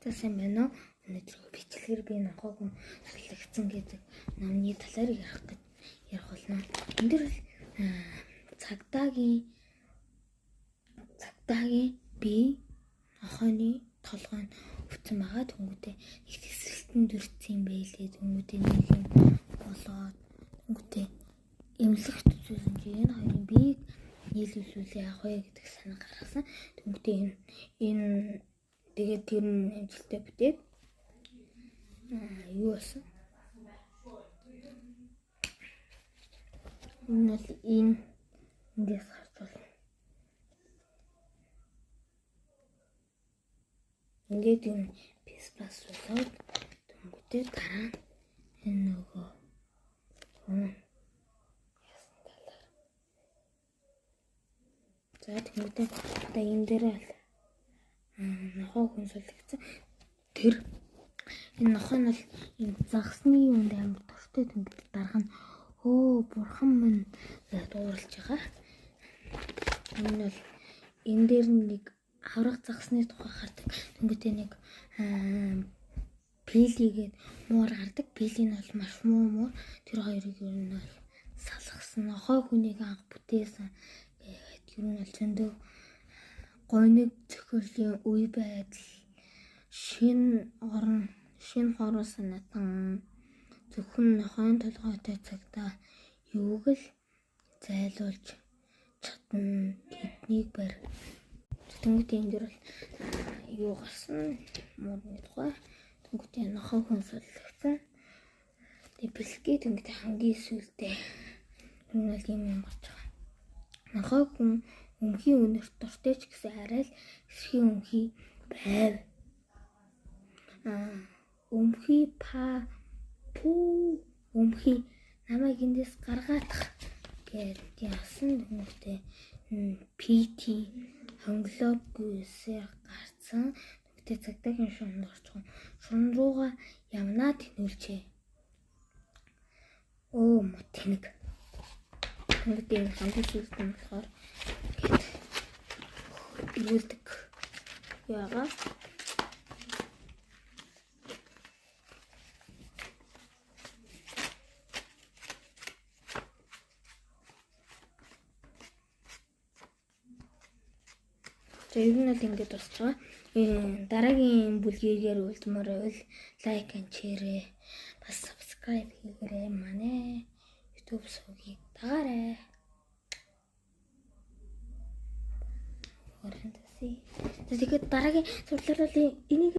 Тасан байна уу? Өнөөдөр бичлэгээр би нохог сүлэгцэн гэдэг номны талаар ярих болно. Энд дэр цагдаагийн би нохооны толгойн өвцөн байгаа. Тэнгүүтээ их тэсрэлтэн дүрцэн байлээ. Тэнгүүтээ нэг юм болоод тэнгүүтээ эмнэлэг төсөөсөн чи энэ хоёрын биеийг нийлүүлүүлээ яах вэ гэдэг санаа гаргасан. Тэнгүүтээ энэ тэгээд тэр нь амжилттай бүтээд юу болсон? Энэ бол эндээс харж байна. Ингээд энэ писпас болоод тэнгүүтээ дараа энэ нөгөө за тэнгүүтээ одоо энэ дээр нохоо хүн сүлэгцэн тэр энэ нохоо нь бол энэ загсны юунд амар дуртай тэнгүүтээ дарга нь бурхан минь дуурлаж байгаа. Энэ бол энэ дээр нэг аврах загсны тухай гардаг. Тэнгүүтээ нэг пилигээд муур гардаг. Пили нь бол маш муу. Тэр хоёрыг ер нь бол салгасан. Нохой хүнийг анх бүтээсэн. Тэгээд ер нь бол зөндөө гойныг зохиолын үе байдал шин хорон санаатан зөвхөн нохойн толгойтой цагтаа юуг л зайлуулж чадна тэднийг барь. Тэнгүүтээ энэ дэр бол юу гарсан муурны тухай. Тэнгүүтээ нохой хүн сүлэгцэн. Тэгээ бэлгээ тэнгүүтээ хамгийн сүүлдээ энэ бол юм гарч байгаа. Нохой хүн өмхийн өнөрт дуртай ч гэсэн арай л эсхийн өмхий байв. Өмхий намайг эндээс гаргаадах гэж яасан. Тэнгүүтээ PT хонглоогүйсээр гарцсан. Тэнгүүтээ цагдаагийн шунд орчихсон. Шун руугаа явнаа тэнүүлчээ. Тэнэг. Тэнгүүтээ хамгийн сүүлд нь болохоор ирүүлдэг яагаа. За ер нь л ингэж босч байгаа. Дараагийн бүлгээр үлдмээр байвал лайк and share бас subscribe хийгээрэй. Манай YouTube сувгийг дагаарай. Тэгэхээр дараагийн сурлаар бол энийг